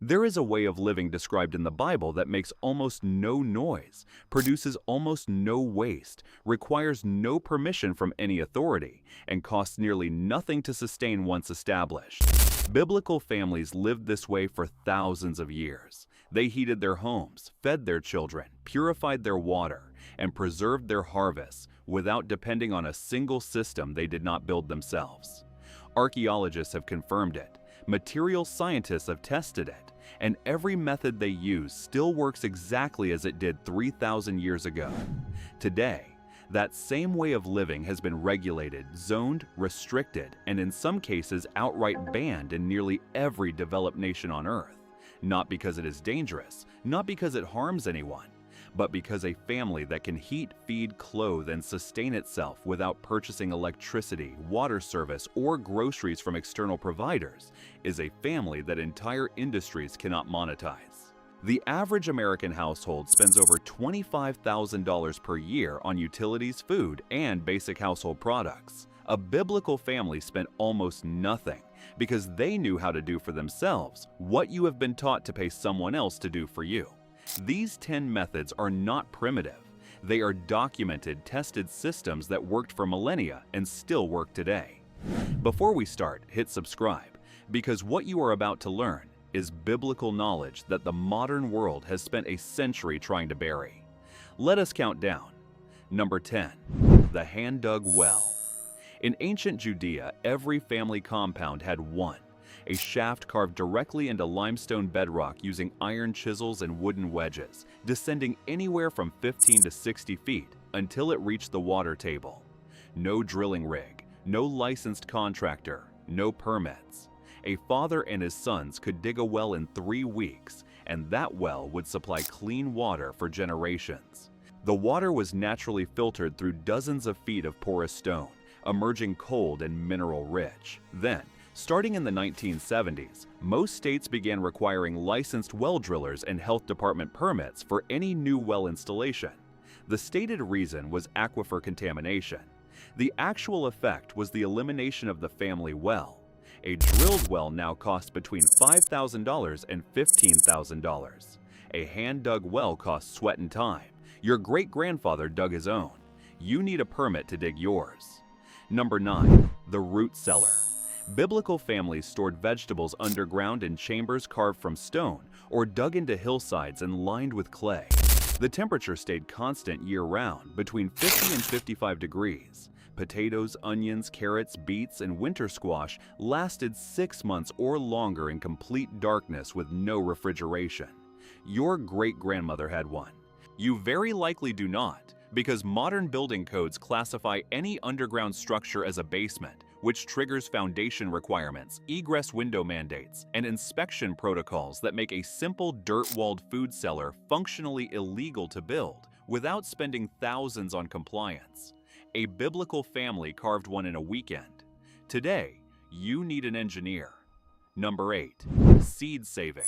There is a way of living described in the Bible that makes almost no noise, produces almost no waste, requires no permission from any authority, and costs nearly nothing to sustain once established. Biblical families lived this way for thousands of years. They heated their homes, fed their children, purified their water, and preserved their harvests without depending on a single system they did not build themselves. Archaeologists have confirmed it. Material scientists have tested it, and every method they use still works exactly as it did 3,000 years ago. Today, that same way of living has been regulated, zoned, restricted, and in some cases outright banned in nearly every developed nation on Earth. Not because it is dangerous, not because it harms anyone, but because a family that can heat, feed, clothe, and sustain itself without purchasing electricity, water service, or groceries from external providers is a family that entire industries cannot monetize. The average American household spends over $25,000 per year on utilities, food, and basic household products. A biblical family spent almost nothing because they knew how to do for themselves what you have been taught to pay someone else to do for you. These 10 methods are not primitive. They are documented, tested systems that worked for millennia and still work today. Before we start, hit subscribe, because what you are about to learn is biblical knowledge that the modern world has spent a century trying to bury. Let us count down. Number 10. The hand-dug well. In ancient Judea, every family compound had one, a shaft carved directly into limestone bedrock using iron chisels and wooden wedges, descending anywhere from 15 to 60 feet until it reached the water table. No drilling rig, no licensed contractor, no permits. A father and his sons could dig a well in 3 weeks, and that well would supply clean water for generations. The water was naturally filtered through dozens of feet of porous stone, emerging cold and mineral-rich. Then, starting in the 1970s, most states began requiring licensed well drillers and health department permits for any new well installation. The stated reason was aquifer contamination. The actual effect was the elimination of the family well. A drilled well now costs between $5,000 and $15,000. A hand-dug well costs sweat and time. Your great-grandfather dug his own. You need a permit to dig yours. Number 9. The root cellar. Biblical families stored vegetables underground in chambers carved from stone or dug into hillsides and lined with clay. The temperature stayed constant year-round, between 50 and 55 degrees. Potatoes, onions, carrots, beets, and winter squash lasted 6 months or longer in complete darkness with no refrigeration. Your great-grandmother had one. You very likely do not, because modern building codes classify any underground structure as a basement, which triggers foundation requirements, egress window mandates, and inspection protocols that make a simple dirt-walled food cellar functionally illegal to build without spending thousands on compliance. A biblical family carved one in a weekend. Today, you need an engineer. Number 8. Seed saving.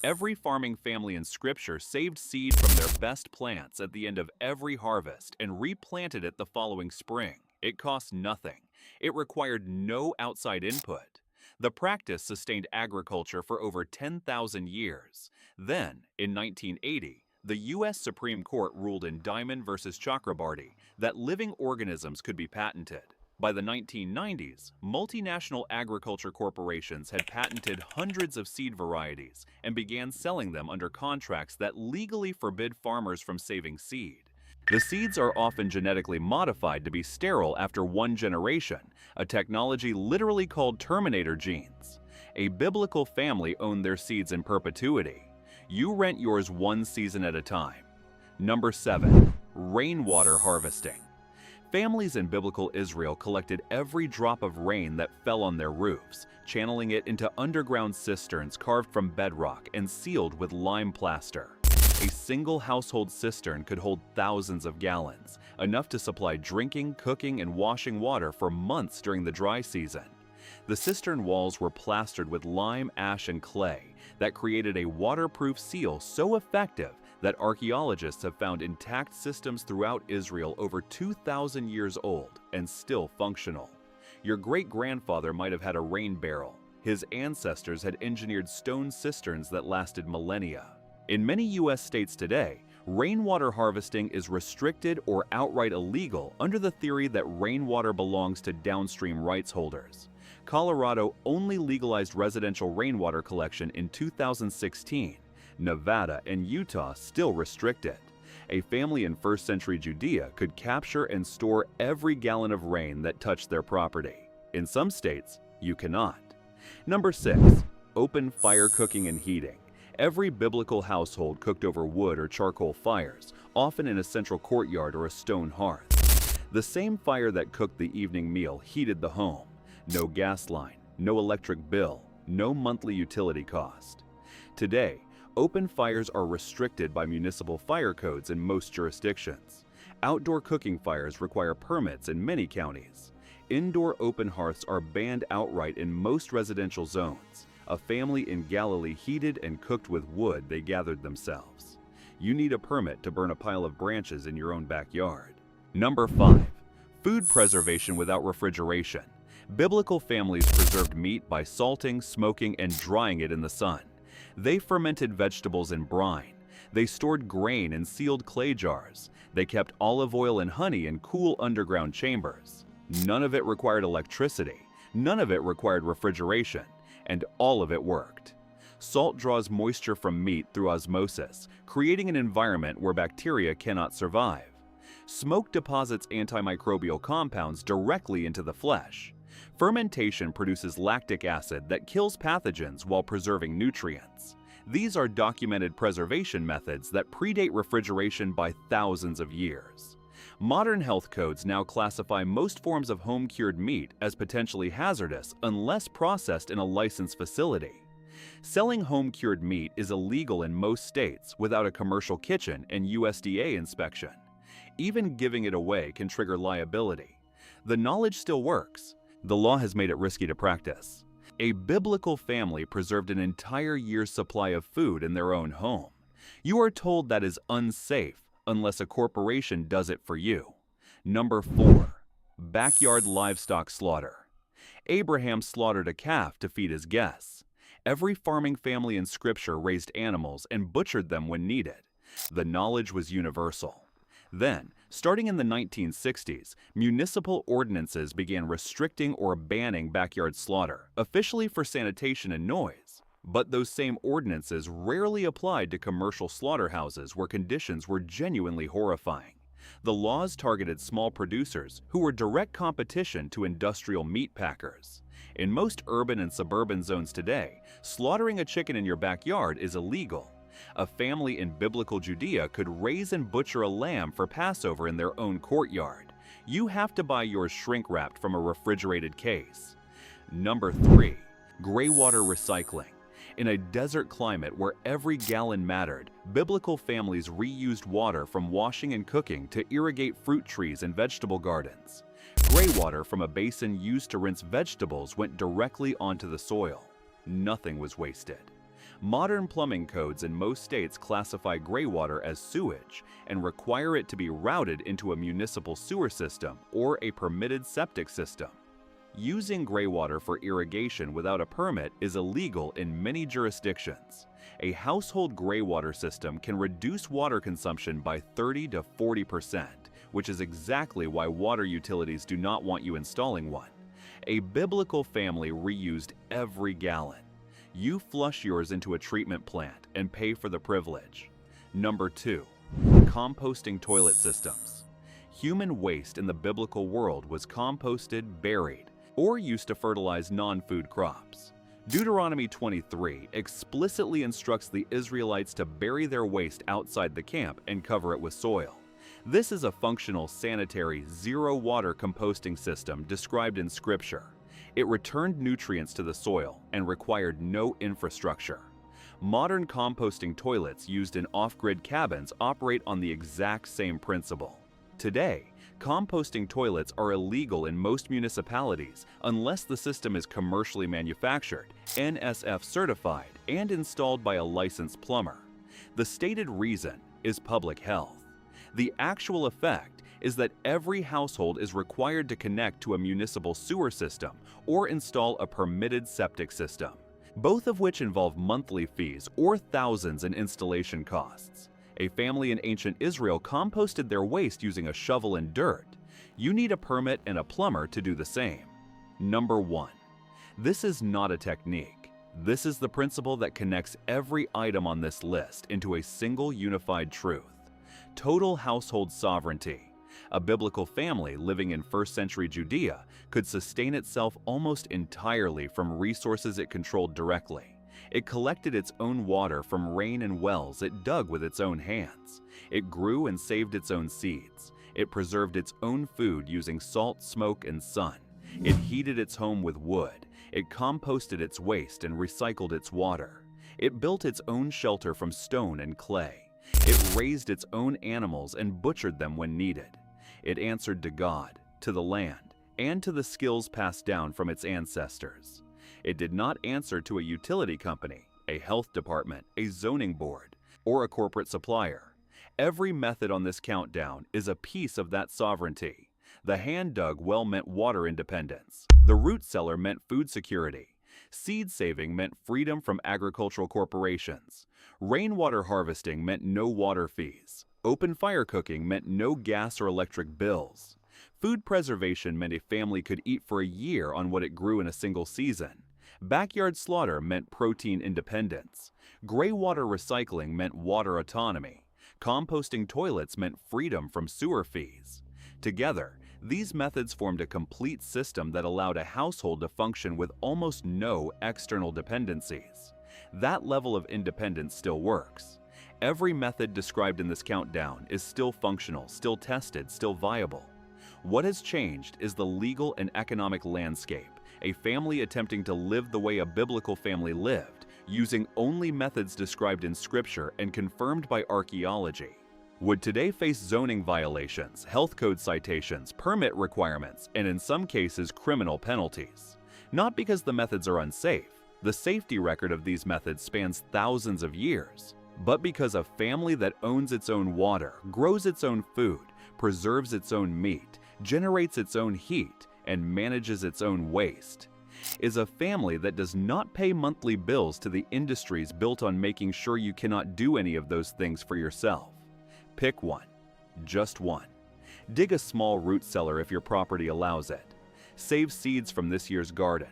Every farming family in Scripture saved seed from their best plants at the end of every harvest and replanted it the following spring. It cost nothing. It required no outside input. The practice sustained agriculture for over 10,000 years. Then, in 1980, the U.S. Supreme Court ruled in Diamond versus Chakrabarty that living organisms could be patented. By the 1990s, multinational agriculture corporations had patented hundreds of seed varieties and began selling them under contracts that legally forbid farmers from saving seed. The seeds are often genetically modified to be sterile after 1 generation, a technology literally called Terminator genes. A biblical family owned their seeds in perpetuity. You rent yours 1 season at a time. Number 7. Rainwater harvesting. Families in biblical Israel collected every drop of rain that fell on their roofs, channeling it into underground cisterns carved from bedrock and sealed with lime plaster. A single household cistern could hold thousands of gallons, enough to supply drinking, cooking, and washing water for months during the dry season. The cistern walls were plastered with lime, ash, and clay that created a waterproof seal so effective that archaeologists have found intact systems throughout Israel over 2,000 years old and still functional. Your great-grandfather might have had a rain barrel. His ancestors had engineered stone cisterns that lasted millennia. In many U.S. states today, rainwater harvesting is restricted or outright illegal under the theory that rainwater belongs to downstream rights holders. Colorado only legalized residential rainwater collection in 2016. Nevada and Utah still restrict it. A family in first-century Judea could capture and store every gallon of rain that touched their property. In some states, you cannot. Number 6. Open fire cooking and heating. Every biblical household cooked over wood or charcoal fires, often in a central courtyard or a stone hearth. The same fire that cooked the evening meal heated the home. No gas line, no electric bill, no monthly utility cost. Today, open fires are restricted by municipal fire codes in most jurisdictions. Outdoor cooking fires require permits in many counties. Indoor open hearths are banned outright in most residential zones. A family in Galilee heated and cooked with wood they gathered themselves. You need a permit to burn a pile of branches in your own backyard. Number 5. Food preservation without refrigeration. Biblical families preserved meat by salting, smoking, and drying it in the sun. They fermented vegetables in brine. They stored grain in sealed clay jars. They kept olive oil and honey in cool underground chambers. None of it required electricity. None of it required refrigeration. And all of it worked. Salt draws moisture from meat through osmosis, creating an environment where bacteria cannot survive. Smoke deposits antimicrobial compounds directly into the flesh. Fermentation produces lactic acid that kills pathogens while preserving nutrients. These are documented preservation methods that predate refrigeration by thousands of years. Modern health codes now classify most forms of home-cured meat as potentially hazardous unless processed in a licensed facility. Selling home-cured meat is illegal in most states without a commercial kitchen and USDA inspection. Even giving it away can trigger liability. The knowledge still works. The law has made it risky to practice. A biblical family preserved an entire year's supply of food in their own home. You are told that is unsafe unless a corporation does it for you. Number 4. Backyard livestock slaughter. Abraham slaughtered a calf to feed his guests. Every farming family in Scripture raised animals and butchered them when needed. The knowledge was universal. Then, starting in the 1960s, municipal ordinances began restricting or banning backyard slaughter, officially for sanitation and noise. But those same ordinances rarely applied to commercial slaughterhouses where conditions were genuinely horrifying. The laws targeted small producers who were direct competition to industrial meat packers. In most urban and suburban zones today, slaughtering a chicken in your backyard is illegal. A family in biblical Judea could raise and butcher a lamb for Passover in their own courtyard. You have to buy yours shrink-wrapped from a refrigerated case. Number 3. Gray water recycling. In a desert climate where every gallon mattered, biblical families reused water from washing and cooking to irrigate fruit trees and vegetable gardens. Gray water from a basin used to rinse vegetables went directly onto the soil. Nothing was wasted. Modern plumbing codes in most states classify gray water as sewage and require it to be routed into a municipal sewer system or a permitted septic system. Using gray water for irrigation without a permit is illegal in many jurisdictions. A household gray water system can reduce water consumption by 30 to 40%, which is exactly why water utilities do not want you installing one. A biblical family reused every gallon. You flush yours into a treatment plant and pay for the privilege. Number 2. Composting toilet systems. Human waste in the biblical world was composted, buried, or used to fertilize non-food crops. Deuteronomy 23 explicitly instructs the Israelites to bury their waste outside the camp and cover it with soil. This is a functional, sanitary, zero-water composting system described in Scripture. It returned nutrients to the soil and required no infrastructure. Modern composting toilets used in off-grid cabins operate on the exact same principle. Today, composting toilets are illegal in most municipalities unless the system is commercially manufactured, NSF certified, and installed by a licensed plumber. The stated reason is public health. The actual effect is that every household is required to connect to a municipal sewer system or install a permitted septic system, both of which involve monthly fees or thousands in installation costs. A family in ancient Israel composted their waste using a shovel and dirt. You need a permit and a plumber to do the same. Number 1. This is not a technique. This is the principle that connects every item on this list into a single unified truth. Total household sovereignty. A biblical family living in 1st century Judea could sustain itself almost entirely from resources it controlled directly. It collected its own water from rain and wells it dug with its own hands. It grew and saved its own seeds. It preserved its own food using salt, smoke, and sun. It heated its home with wood. It composted its waste and recycled its water. It built its own shelter from stone and clay. It raised its own animals and butchered them when needed. It answered to God, to the land, and to the skills passed down from its ancestors. It did not answer to a utility company, a health department, a zoning board, or a corporate supplier. Every method on this countdown is a piece of that sovereignty. The hand-dug well meant water independence. The root cellar meant food security. Seed saving meant freedom from agricultural corporations. Rainwater harvesting meant no water fees. Open fire cooking meant no gas or electric bills. Food preservation meant a family could eat for a year on what it grew in a single season. Backyard slaughter meant protein independence. Gray water recycling meant water autonomy. Composting toilets meant freedom from sewer fees. Together, these methods formed a complete system that allowed a household to function with almost no external dependencies. That level of independence still works. Every method described in this countdown is still functional, still tested, still viable. What has changed is the legal and economic landscape, a family attempting to live the way a biblical family lived, using only methods described in Scripture and confirmed by archaeology. Would today face zoning violations, health code citations, permit requirements, and in some cases criminal penalties. Not because the methods are unsafe, the safety record of these methods spans thousands of years, but because a family that owns its own water, grows its own food, preserves its own meat, generates its own heat, and manages its own waste, is a family that does not pay monthly bills to the industries built on making sure you cannot do any of those things for yourself. Pick one, just one. Dig a small root cellar if your property allows it. Save seeds from this year's garden.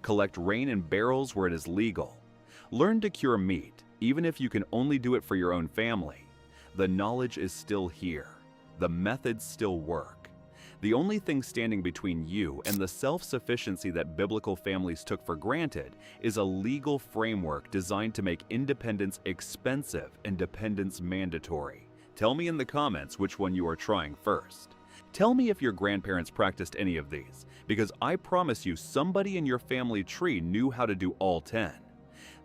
Collect rain in barrels where it is legal. Learn to cure meat, even if you can only do it for your own family. The knowledge is still here. The methods still work. The only thing standing between you and the self-sufficiency that biblical families took for granted is a legal framework designed to make independence expensive and dependence mandatory. Tell me in the comments which one you are trying first. Tell me if your grandparents practiced any of these, because I promise you somebody in your family tree knew how to do all 10.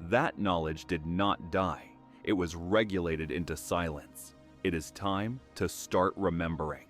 That knowledge did not die. It was regulated into silence. It is time to start remembering.